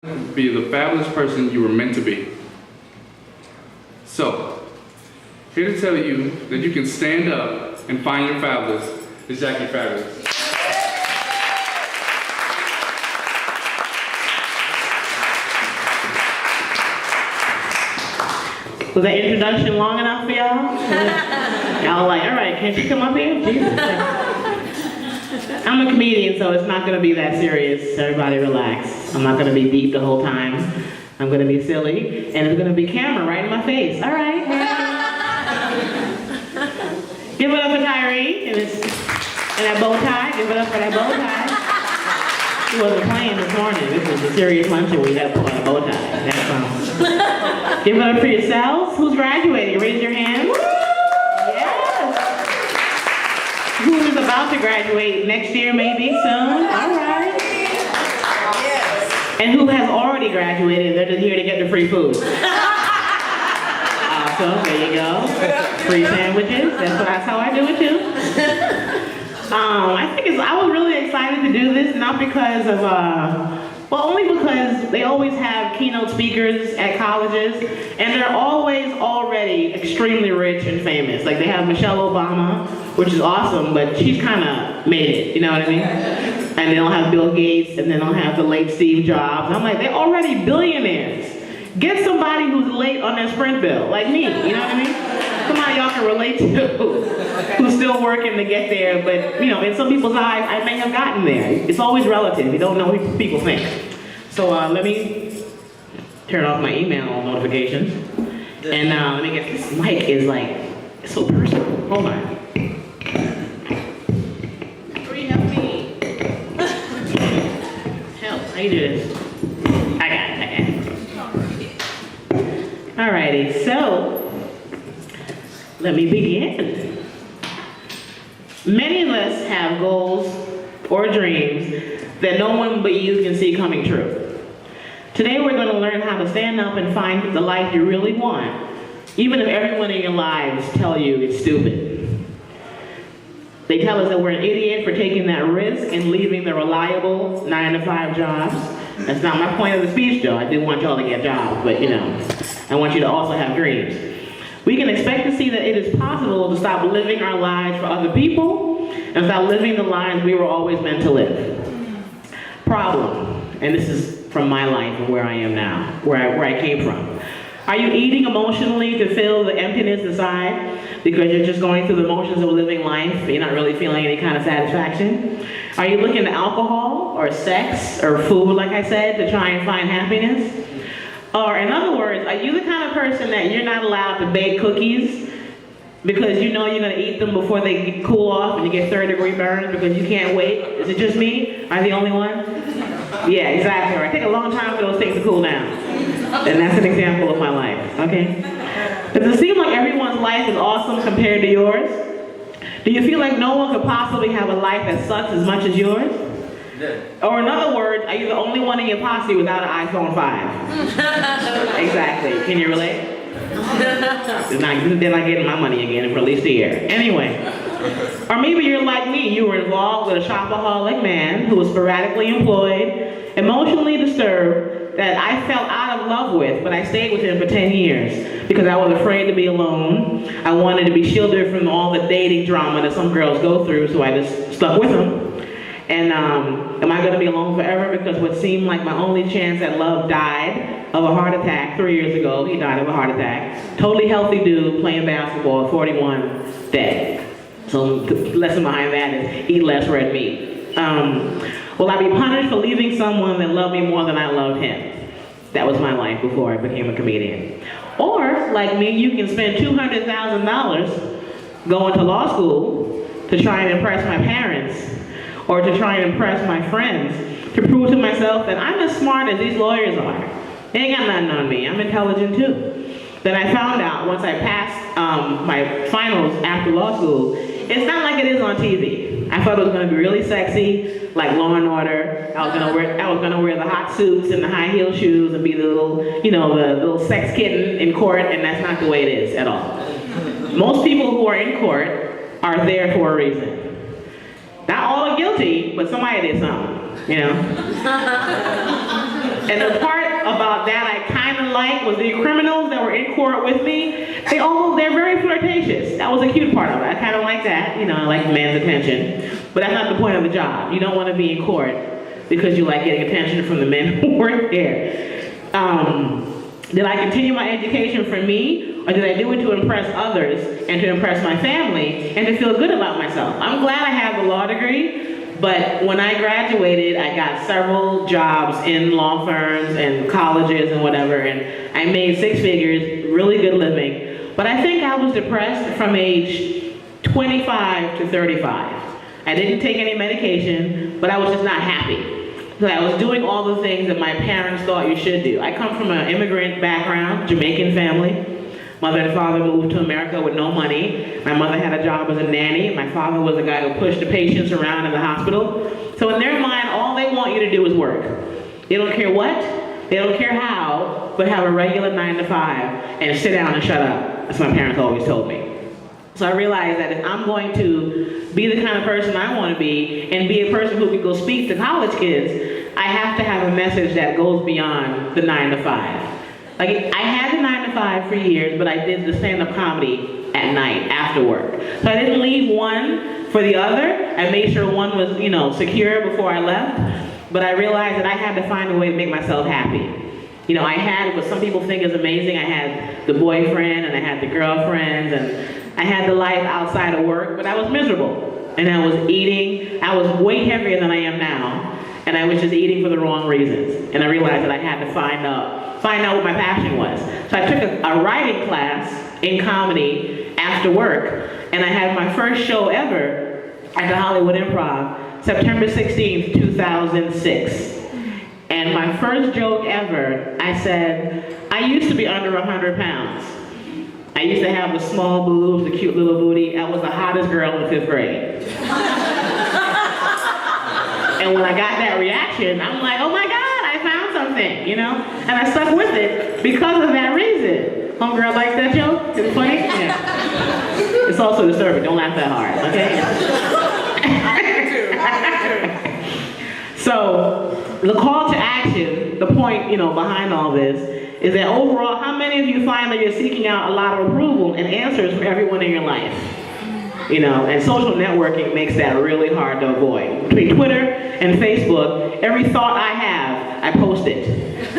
Be the fabulous person you were meant to be. So, here to tell you that you can stand up and find your fabulous is Jackie Fabulous. Was that introduction long enough for y'all? Y'all like, all right, can't you come up here? Jesus. I'm a comedian, so it's not going to be that serious. Everybody relax. I'm not going to be deep the whole time. I'm going to be silly, and it's going to be camera right in my face. All right. Give it up for Tyree and that bow tie. Give it up for that bow tie. He wasn't playing this morning. This was a serious luncheon. We got to put on a bow tie. That's Give it up for yourselves. Who's graduating? Raise your hand. Yes. Who is about to graduate next year, maybe soon? All right. And who has already graduated? They're just here to get the free food. Awesome. There you go. Free sandwiches. That's how I do it too. I was really excited to do this, not because of only because they always have keynote speakers at colleges, and they're always already extremely rich and famous. Like they have Michelle Obama, which is awesome, but she's kind of made it, you know what I mean? And they don't have Bill Gates, and they don't have the late Steve Jobs. And I'm like, they're already billionaires. Get somebody who's late on their Sprint bill, like me, you know what I mean? Somebody y'all can relate to, who's still working to get there, but in some people's eyes, I may have gotten there. It's always relative. You don't know what people think. So let me turn off my email notifications, and let me get this mic is like it's so personal. Hold on. Hurry, help me. Help. How you do this? I got it. Alrighty. So. Let me begin. Many of us have goals or dreams that no one but you can see coming true. Today we're going to learn how to stand up and find the life you really want, even if everyone in your lives tell you it's stupid. They tell us that we're an idiot for taking that risk and leaving the reliable 9-to-5 jobs. That's not my point of the speech, though. I do want y'all to get jobs, but I want you to also have dreams. We can expect to see that it is possible to stop living our lives for other people and stop living the lives we were always meant to live. Problem, and this is from my life and where I am now, where I came from. Are you eating emotionally to fill the emptiness inside because you're just going through the motions of living life and you're not really feeling any kind of satisfaction? Are you looking to alcohol or sex or food, like I said, to try and find happiness? Or in other words, are you the kind of person that you're not allowed to bake cookies because you know you're going to eat them before they cool off and you get third-degree burns because you can't wait? Is it just me? Am I the only one? Yeah, exactly. Right. It takes a long time for those things to cool down. And that's an example of my life, okay? Does it seem like everyone's life is awesome compared to yours? Do you feel like no one could possibly have a life that sucks as much as yours? Or in other words, are you the only one in your posse without an iPhone 5? Exactly. Can you relate? They're not getting my money again for at least a year. Anyway. Or maybe you're like me. You were involved with a shopaholic man who was sporadically employed, emotionally disturbed, that I fell out of love with, but I stayed with him for 10 years because I was afraid to be alone. I wanted to be shielded from all the dating drama that some girls go through, so I just stuck with him. And am I going to be alone forever? Because what seemed like my only chance at love died of a heart attack 3 years ago. He died of a heart attack. Totally healthy dude playing basketball at 41, dead. So the lesson behind that is eat less red meat. Will I be punished for leaving someone that loved me more than I loved him? That was my life before I became a comedian. Or, like me, you can spend $200,000 going to law school to try and impress my parents, or to try and impress my friends, to prove to myself that I'm as smart as these lawyers are. They ain't got nothing on me. I'm intelligent too. Then I found out once I passed my finals after law school, it's not like it is on TV. I thought it was going to be really sexy, like Law and Order. I was going to wear the hot suits and the high heel shoes and be the little, the little sex kitten in court, and that's not the way it is at all. Most people who are in court are there for a reason. Not all are guilty, but somebody did something, And the part about that I kind of liked was the criminals that were in court with me, they're very flirtatious. That was a cute part of it. I kind of like that, I like man's attention. But that's not the point of the job. You don't want to be in court because you like getting attention from the men who work there. Did I continue my education for me, or did I do it to impress others and to impress my family and to feel good about myself? I'm glad I have the law degree, but when I graduated, I got several jobs in law firms and colleges and whatever, and I made 6 figures, really good living. But I think I was depressed from age 25 to 35. I didn't take any medication, but I was just not happy. So I was doing all the things that my parents thought you should do. I come from an immigrant background, Jamaican family. Mother and father moved to America with no money. My mother had a job as a nanny. My father was the guy who pushed the patients around in the hospital. So in their mind, all they want you to do is work. They don't care what, they don't care how, but have a regular 9 to 5 and sit down and shut up. That's what my parents always told me. So I realized that if I'm going to be the kind of person I want to be and be a person who can go speak to college kids, I have to have a message that goes beyond the 9 to 5. Like, I had the 9 to 5 for years, but I did the stand-up comedy at night after work. So I didn't leave one for the other. I made sure one was, secure before I left. But I realized that I had to find a way to make myself happy. I had what some people think is amazing. I had the boyfriend and I had the girlfriends and I had the life outside of work, but I was miserable. And I was eating, I was way heavier than I am now. And I was just eating for the wrong reasons. And I realized that I had to find out what my passion was. So I took a writing class in comedy after work, and I had my first show ever at the Hollywood Improv, September 16th, 2006. And my first joke ever, I said, I used to be under 100 pounds. I used to have the small boobs, the cute little booty. I was the hottest girl in 5th grade. And when I got that reaction, I'm like, oh my God, I found something, And I stuck with it because of that reason. Homegirl likes that joke? Is it funny? Yeah. It's also disturbing. Don't laugh that hard, okay? So, the call to action, the point, behind all this, is that overall, how many of you find that you're seeking out a lot of approval and answers from everyone in your life? And social networking makes that really hard to avoid. Between Twitter and Facebook, every thought I have, I post it.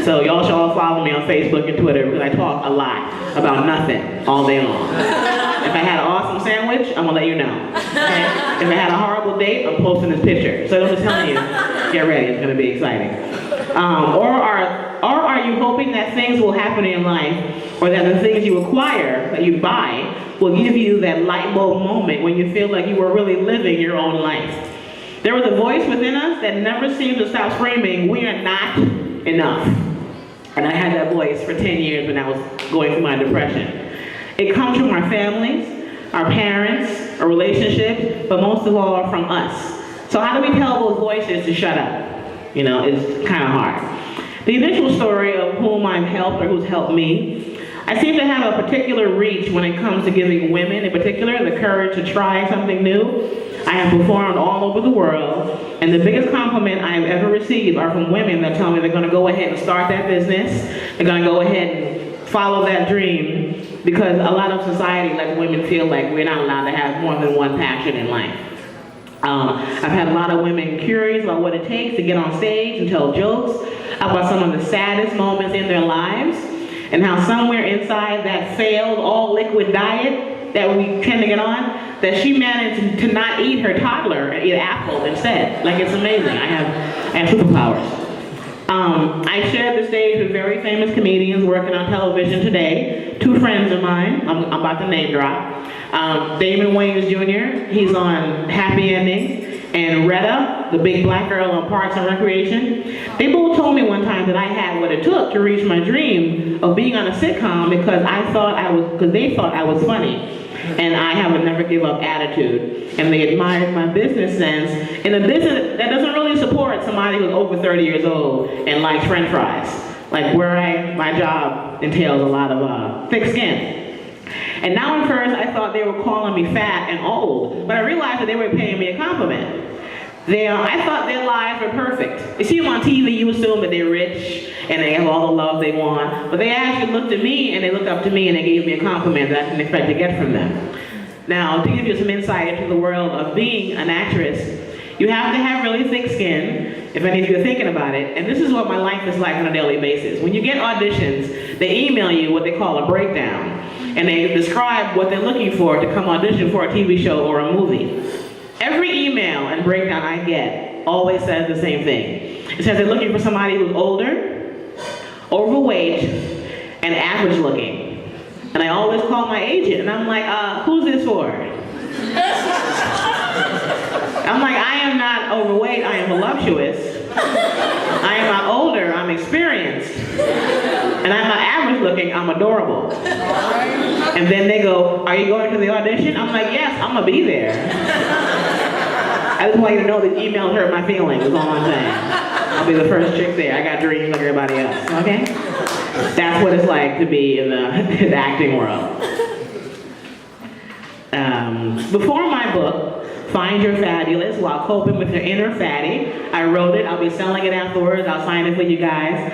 So y'all should all follow me on Facebook and Twitter because I talk a lot about nothing all day long. If I had an awesome sandwich, I'm gonna let you know. Okay? If I had a horrible date, I'm posting this picture. So I'm just telling you, get ready, it's gonna be exciting. Or are you hoping that things will happen in life, or that the things you acquire, that you buy, will give you that light bulb moment when you feel like you were really living your own life? There was a voice within us that never seemed to stop screaming, we are not enough. And I had that voice for 10 years when I was going through my depression. It comes from our families, our parents, our relationships, but most of all from us. So how do we tell those voices to shut up? It's kind of hard. The initial story of whom I've helped or who's helped me, I seem to have a particular reach when it comes to giving women, in particular, the courage to try something new. I have performed all over the world, and the biggest compliment I have ever received are from women that tell me they're going to go ahead and start that business, they're going to go ahead and follow that dream, because a lot of society lets women feel like we're not allowed to have more than one passion in life. I've had a lot of women curious about what it takes to get on stage and tell jokes about some of the saddest moments in their lives, and how somewhere inside that failed all-liquid diet that we tend to get on, that she managed to not eat her toddler and eat apple instead. Like, it's amazing. I have superpowers. I shared the stage with very famous comedians working on television today. 2 friends of mine, I'm about to name drop. Damon Wayans Jr., he's on Happy Endings, and Retta, the big black girl on Parks and Recreation. They both told me one time that I had what it took to reach my dream of being on a sitcom because they thought I was funny. And I have a never give up attitude. And they admired my business sense in a business that doesn't really support somebody who's over 30 years old and likes French fries. Like my job entails a lot of thick skin. And now at first I thought they were calling me fat and old, but I realized that they were paying me a compliment. I thought their lives were perfect. You see them on TV, you assume that they're rich and they have all the love they want, but they actually looked at me and they looked up to me and they gave me a compliment that I didn't expect to get from them. Now, to give you some insight into the world of being an actress, you have to have really thick skin, if any of you are thinking about it, and this is what my life is like on a daily basis. When you get auditions, they email you what they call a breakdown, and they describe what they're looking for to come audition for a TV show or a movie. Every email and breakdown I get always says the same thing. It says they're looking for somebody who's older, overweight, and average looking. And I always call my agent, and I'm like, who's this for? I'm like, I am not overweight, I am voluptuous. I am not older, I'm experienced. And I'm not average looking, I'm adorable. And then they go, are you going to the audition? I'm like, yes, I'm gonna be there. I just want you to know that emails hurt my feelings, is all I'm saying. I'll be the first chick there. I got dreams like everybody else, okay? That's what it's like to be in the acting world. Before my book, Find Your Fabulous While Coping with Your Inner Fatty, I wrote it. I'll be selling it afterwards. I'll sign it for you guys.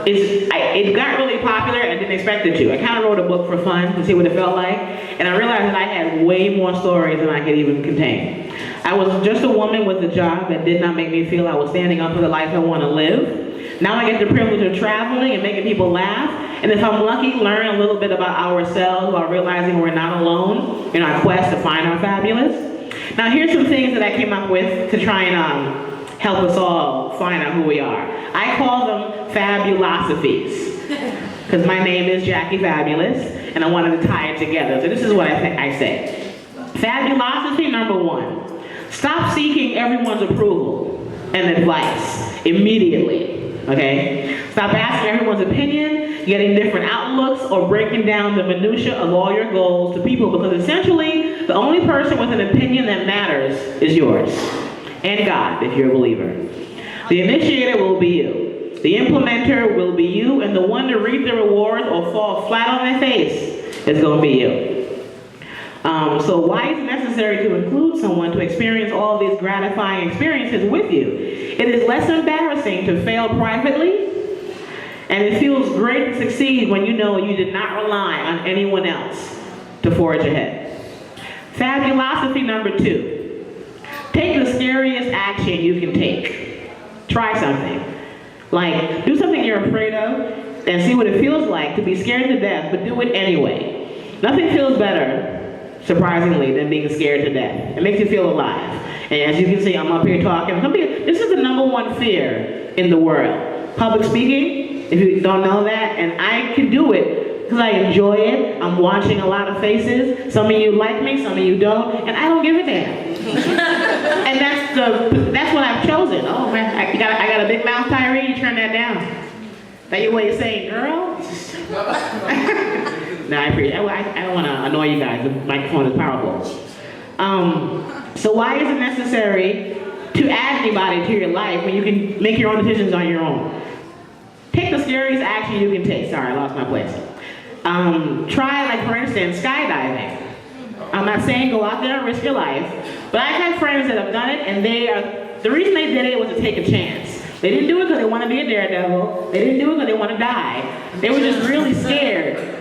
It got really popular and I didn't expect it to. I kind of wrote a book for fun to see what it felt like, and I realized that I had way more stories than I could even contain. I was just a woman with a job that did not make me feel I was standing up for the life I want to live. Now I get the privilege of traveling and making people laugh, and if I'm lucky, learn a little bit about ourselves while realizing we're not alone in our quest to find our fabulous. Now here's some things that I came up with to try and help us all find out who we are. I call them fabulosophies, because my name is Jackie Fabulous, and I wanted to tie it together. So this is what I say. Fabulosophy number 1. Stop seeking everyone's approval and advice immediately, okay? Stop asking everyone's opinion, getting different outlooks, or breaking down the minutia of all your goals to people, because essentially, the only person with an opinion that matters is yours. And God, if you're a believer. The initiator will be you. The implementer will be you, and the one to reap the rewards or fall flat on their face is going to be you. So why is it necessary to include someone to experience all these gratifying experiences with you? It is less embarrassing to fail privately, and it feels great to succeed when you know you did not rely on anyone else to forge ahead. Fabulosophy number 2. Take the scariest action you can take. Try something. Like, do something you're afraid of and see what it feels like to be scared to death, but do it anyway. Nothing feels better, surprisingly, than being scared to death. It makes you feel alive. And as you can see, I'm up here talking. This is the number 1 fear in the world. Public speaking, if you don't know that, and I can do it because I enjoy it. I'm watching a lot of faces. Some of you like me, some of you don't, and I don't give a damn. And that's what I've chosen. Oh man, I got a big mouth, Tyree. You turn that down. That your way of saying, girl? No, I appreciate it. I don't want to annoy you guys. The microphone is powerful. So why is it necessary to add anybody to your life when you can make your own decisions on your own? Take the scariest action you can take. Sorry, I lost my place. Try, like for instance, skydiving. I'm not saying go out there and risk your life, but I've had friends that have done it, and the reason they did it was to take a chance. They didn't do it because they want to be a daredevil. They didn't do it because they want to die. They were just really scared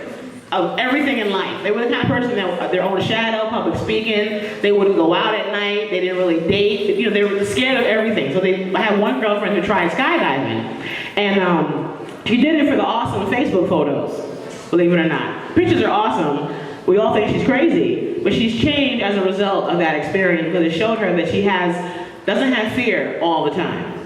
of everything in life. They were the kind of person that their own shadow, public speaking. They wouldn't go out at night. They didn't really date. You know, they were scared of everything. So I had one girlfriend who tried skydiving, and she did it for the awesome Facebook photos. Believe it or not, pictures are awesome. We all think she's crazy, but she's changed as a result of that experience because it showed her that she doesn't have fear all the time.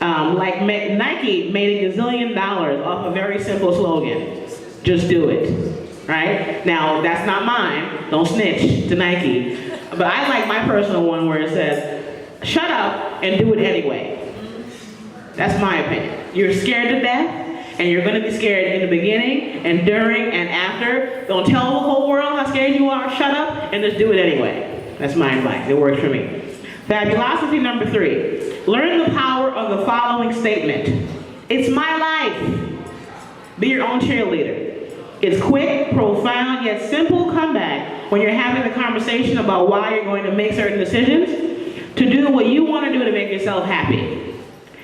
Like Nike made $1 gazillion off a very simple slogan: just do it, right? Now, that's not mine, don't snitch to Nike, but I like my personal one where it says, shut up and do it anyway. That's my opinion. You're scared to death, and you're gonna be scared in the beginning, and during, and after. Don't tell the whole world how scared you are, shut up, and just do it anyway. That's my advice, it works for me. Fabulosity number 3. Learn the power of the following statement. It's my life. Be your own cheerleader. It's quick, profound, yet simple comeback when you're having a conversation about why you're going to make certain decisions. to do what you want to do to make yourself happy.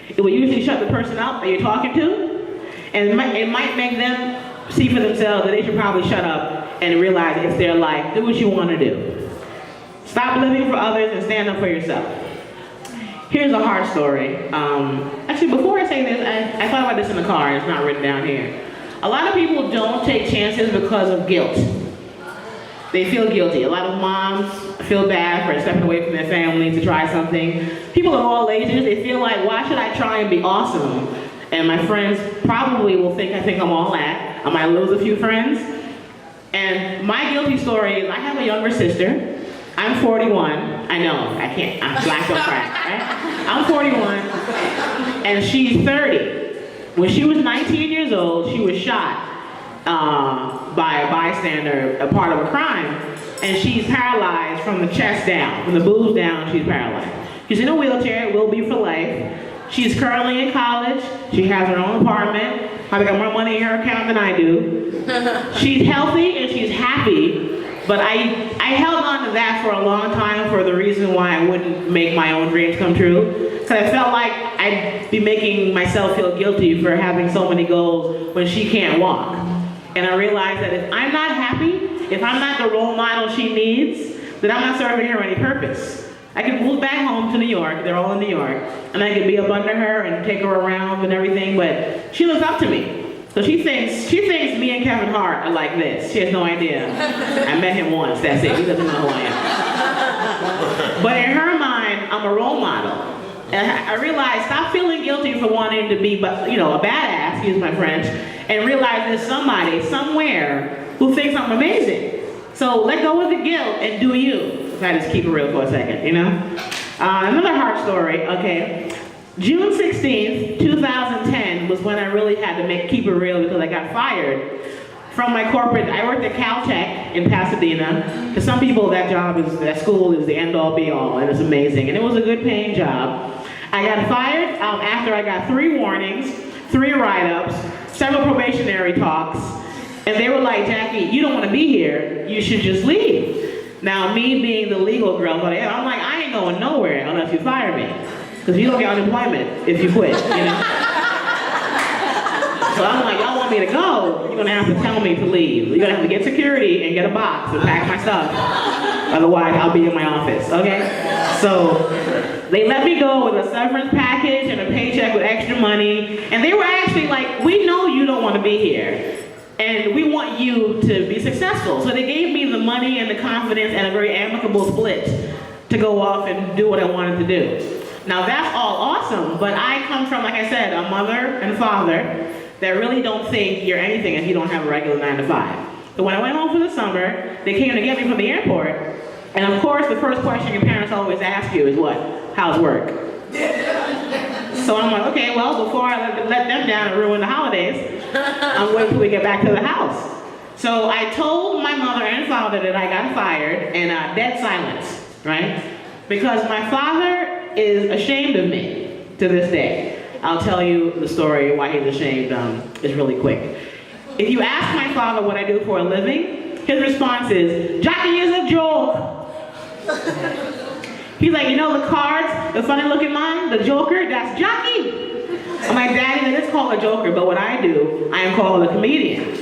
It will usually shut the person up that you're talking to, and it might make them see for themselves that they should probably shut up and realize it's their life. Do what you want to do. Stop living for others and stand up for yourself. Here's a hard story. Actually, before I say this, I thought about this in the car, and it's not written down here. A lot of people don't take chances because of guilt. They feel guilty. A lot of moms feel bad for stepping away from their family to try something. People of all ages, they feel like, why should I try and be awesome? And my friends probably will think I think I'm all that. I might lose a few friends. And my guilty story is I have a younger sister. I'm 41. I know, I can't, I'm black don't crack, right? I'm 41, and she's 30. When she was 19 years old, she was shot by a bystander, a part of a crime, and she's paralyzed from the chest down. From the boobs down, she's paralyzed. She's in a wheelchair, will be for life. She's currently in college. She has her own apartment. Probably got more money in her account than I do. She's healthy and she's happy, but I held on to that for a long time for the reason why I wouldn't make my own dreams come true. Because I felt like I'd be making myself feel guilty for having so many goals when she can't walk. And I realized that if I'm not happy, if I'm not the role model she needs, then I'm not serving her any purpose. I could move back home to New York, they're all in New York, and I could be up under her and take her around and everything, but she looks up to me. So she thinks me and Kevin Hart are like this. She has no idea. I met him once, that's it, he doesn't know who I am. But in her mind, I'm a role model. And I realized, stop feeling guilty for wanting to be, a badass, excuse my French, and realize there's somebody, somewhere, who thinks I'm amazing. So let go of the guilt and do you. If I just keep it real for a second, Another hard story, okay. June 16th, 2010 was when I really had to keep it real because I got fired from my corporate. I worked at Caltech in Pasadena. For some people, that school is the end-all be-all, and it's amazing. And it was a good paying job. I got fired after I got 3 warnings, 3 write-ups, several probationary talks, and they were like, Jackie, you don't want to be here, you should just leave. Now, me being the legal girl, I'm like, I ain't going nowhere unless you fire me. Because you don't get unemployment if you quit, So I'm like, y'all want me to go? You're going to have to tell me to leave. You're going to have to get security and get a box and pack my stuff. Otherwise, I'll be in my office, okay? So they let me go with a severance package and a paycheck with extra money. And they were actually like, we know you don't want to be here. And we want you to be successful. So they gave me the money and the confidence and a very amicable split to go off and do what I wanted to do. Now that's all awesome, but I come from, like I said, a mother and father that really don't think you're anything if you don't have a regular 9 to 5. So when I went home for the summer, they came to get me from the airport, and of course the first question your parents always ask you is what? How's work? So I'm like, okay, well, before I let them down and ruin the holidays, I'm waiting till we get back to the house. So I told my mother and father that I got fired, and dead silence, right? Because my father is ashamed of me to this day. I'll tell you the story why he's ashamed. It's really quick. If you ask my father what I do for a living, his response is, Jockey is a joke. He's like, the cards, the funny looking line, the joker, that's Jockey. I'm like, Daddy, that is called a joker, but what I do, I am called a comedian.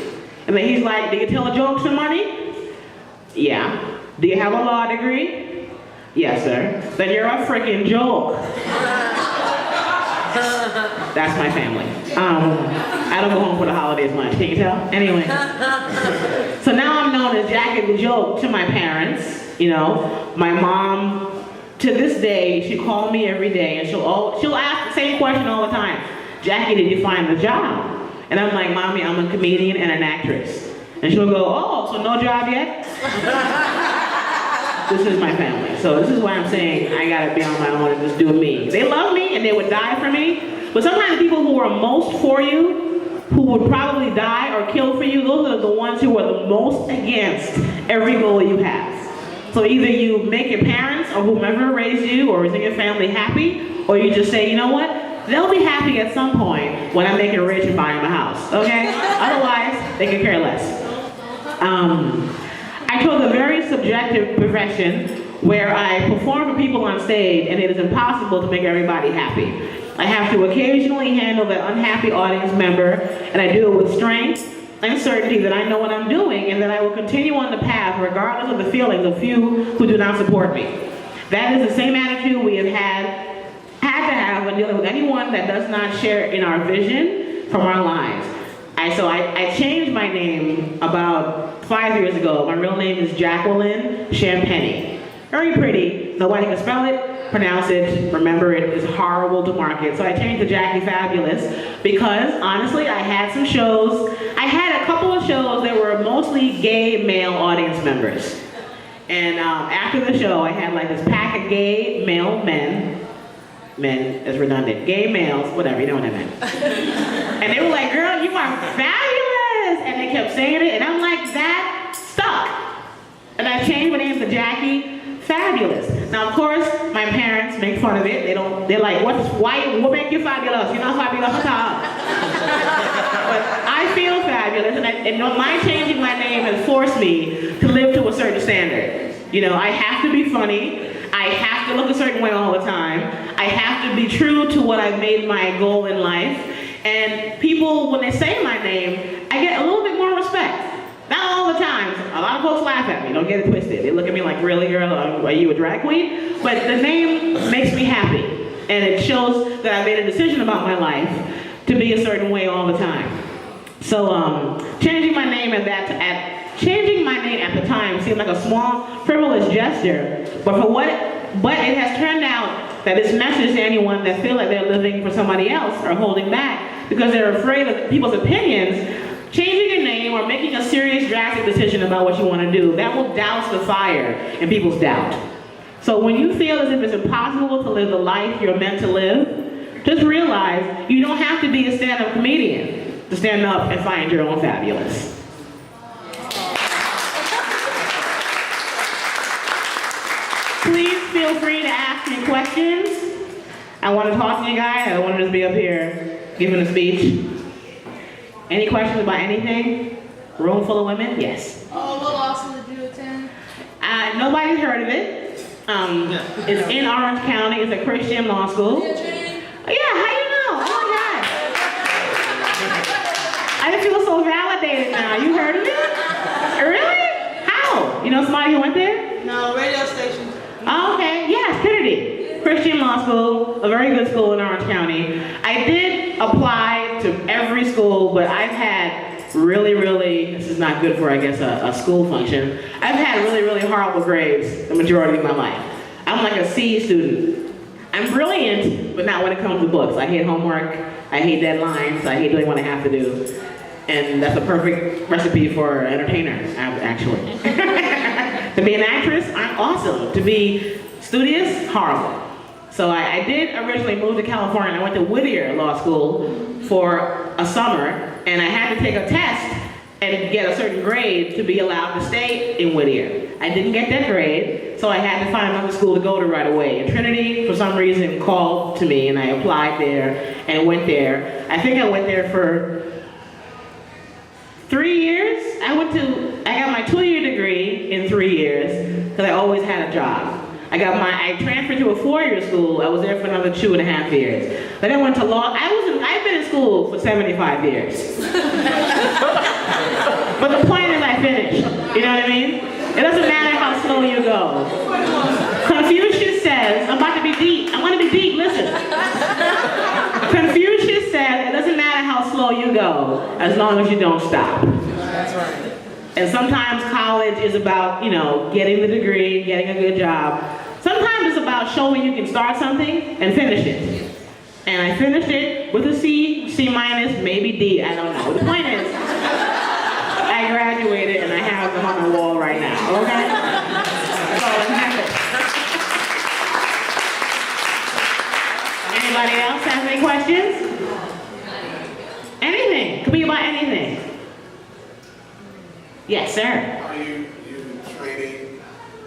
And then he's like, do you tell a joke, somebody? Yeah. Do you have a law degree? Yes, sir. Then you're a freaking joke. That's my family. I don't go home for the holidays much, can you tell? Anyway. So now I'm known as Jackie the Joke to my parents. My mom, to this day, she called me every day and she'll ask the same question all the time. Jackie, did you find the job? And I'm like, Mommy, I'm a comedian and an actress. And she'll go, oh, so no job yet? This is my family. So this is why I'm saying I gotta be on my own and just do me. They love me and they would die for me, but sometimes the people who are most for you, who would probably die or kill for you, those are the ones who are the most against every goal you have. So either you make your parents or whomever raised you or is in your family happy, or you just say, you know what? They'll be happy at some point when I make it rich and buy them a house, okay? Otherwise, they can care less. I chose a very subjective profession where I perform for people on stage and it is impossible to make everybody happy. I have to occasionally handle that unhappy audience member, and I do it with strength and certainty that I know what I'm doing and that I will continue on the path regardless of the feelings of few who do not support me. That is the same attitude we have had to have when dealing with anyone that does not share in our vision from our lives. So I changed my name about 5 years ago. My real name is Jacqueline Champagne. Very pretty. Nobody can spell it, pronounce it, remember it. It's horrible to market. So I changed to Jackie Fabulous because, honestly, I had some shows. I had a couple of shows that were mostly gay male audience members. And after the show, I had like this pack of gay male men is redundant, gay males, whatever, you know what I meant. And they were like, girl, you are fabulous! And they kept saying it, and I'm like, that stuck. And I changed my name to Jackie Fabulous. Now, of course, my parents make fun of it. They're like, what make you fabulous? You're not fabulous at all. But I feel fabulous, and my changing my name has forced me to live to a certain standard. You know, I have to be funny. I have to look a certain way all the time. I have to be true to what I've made my goal in life. And people, when they say my name, I get a little bit more respect. Not all the time. A lot of folks laugh at me, don't get it twisted. They look at me like, really, girl, are you a drag queen? But the name makes me happy. And it shows that I made a decision about my life to be a certain way all the time. So changing my name at the time seemed like a small, frivolous gesture, but it has turned out that this message to anyone that feel like they're living for somebody else or holding back because they're afraid of people's opinions, changing your name or making a serious, drastic decision about what you want to do, that will douse the fire in people's doubt. So when you feel as if it's impossible to live the life you're meant to live, just realize you don't have to be a stand-up comedian to stand up and find your own fabulous. Please feel free to ask me questions. I want to talk to you guys. I don't want to just be up here giving a speech. Any questions about anything? Room full of women? Yes. Oh, what law school did you attend? Nobody's heard of it. It's in Orange County. It's a Christian law school. Yeah, Trinity? Yeah, how you know? Oh my God. I feel so validated now. You heard of it? Really? How? You know somebody who went there? No, radio station. Oh, okay. Yes, Trinity. Christian law school, a very good school in Orange County. I did apply to every school, but I've had really, this is not good for, I guess, a school function. I've had really horrible grades the majority of my life. I'm like a C student. I'm brilliant, but not when it comes to books. I hate homework, I hate deadlines, I hate doing what I have to do. And that's a perfect recipe for an entertainer, actually. To be an actress, I'm awesome. To be studious, horrible. So I did originally move to California, and I went to Whittier Law School for a summer, and I had to take a test and get a certain grade to be allowed to stay in Whittier. I didn't get that grade, so I had to find another school to go to right away. And Trinity, for some reason, called to me, and I applied there and went there. I think I went there for 3 years. I got my 2-year degree in 3 years, because I always had a job. I transferred to a 4-year school. I was there for another 2.5 years. Then I went to law. I've been in school for 75 years. But the point is I finished. You know what I mean? It doesn't matter how slow you go. Confucius says, I'm about to be deep. I want to be deep, listen. Confucius says, it doesn't matter how slow you go, as long as you don't stop. That's right. And sometimes college is about, getting the degree, getting a good job. Sometimes it's about showing you can start something and finish it. And I finished it with a C, C minus, maybe D, I don't know. The point is, I graduated and I have them on the wall right now, okay? That's all that happened. Anybody else have any questions? Anything, could be about anything. Yes, sir. Are you training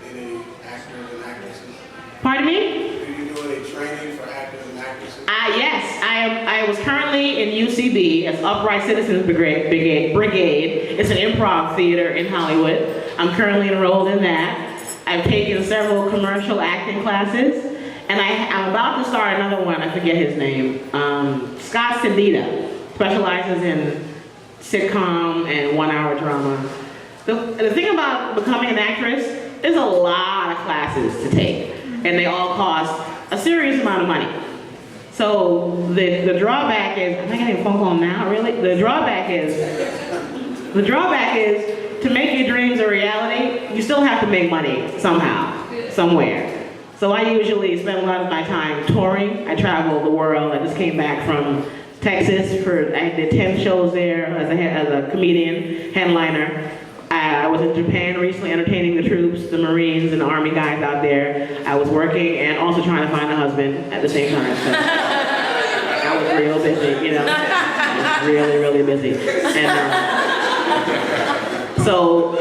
any actors and actresses? Pardon me? Do you do any training for actors and actresses? Yes, I was currently in UCB as Upright Citizens Brigade. It's an improv theater in Hollywood. I'm currently enrolled in that. I've taken several commercial acting classes, and I'm about to start another one. I forget his name. Scott Sedita specializes in sitcom and one-hour drama. The thing about becoming an actress is a lot of classes to take, and they all cost a serious amount of money. So the drawback is, am I getting a phone call now, really? The drawback is to make your dreams a reality, you still have to make money somehow, somewhere. So I usually spend a lot of my time touring. I travel the world. I just came back from Texas I did 10 shows there as a comedian, headliner. I was in Japan recently entertaining the troops, the Marines and the Army guys out there. I was working and also trying to find a husband at the same time. So I was real busy, you know. I was really, really busy. And so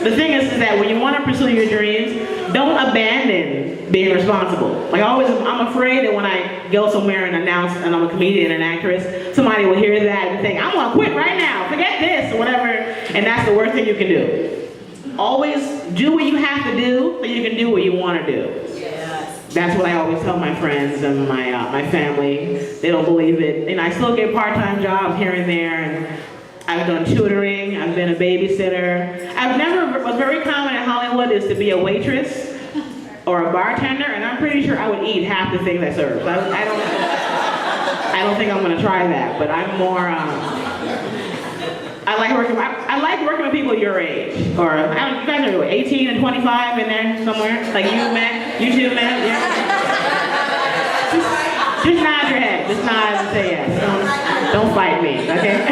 the thing is that when you want to pursue your dreams, don't abandon being responsible. Like I'm afraid that when I go somewhere and announce and I'm a comedian and an actress, somebody will hear that and think, I'm gonna quit right now, forget this, or whatever. And that's the worst thing you can do. Always do what you have to do so you can do what you want to do. Yes. That's what I always tell my friends and my family. They don't believe it. And I still get part-time jobs here and there. And I've done tutoring. I've been a babysitter. What's very common in Hollywood is to be a waitress or a bartender, and I'm pretty sure I would eat half the things I serve. So I don't think I'm going to try that, but I'm more. I like working with people your age, or you guys are 18 and 25 in there somewhere, like you two men, yeah. Just nod your head, just nod and say yes. Don't fight me, okay?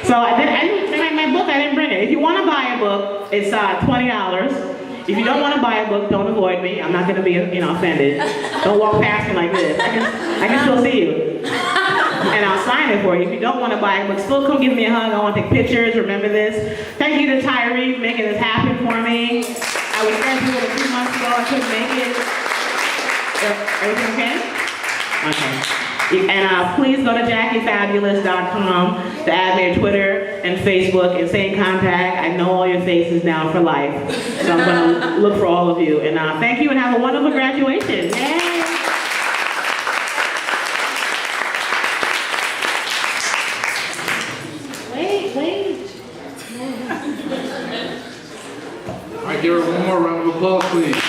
So my book, I didn't bring it. If you want to buy a book, it's $20. If you don't want to buy a book, don't avoid me. I'm not going to be, offended. Don't walk past me like this. I can still see you. And I'll sign it for you. If you don't want to buy a book, still come give me a hug. I want to take pictures. Remember this. Thank you to Tyree for making this happen for me. I was scheduled a few months ago. I couldn't make it. Everything okay? Okay. And please go to JackieFabulous.com to add me to Twitter and Facebook and stay in contact. I know all your faces now for life. So I'm going to look for all of you. And thank you and have a wonderful graduation. Yay! All right, give her one more round of applause, please.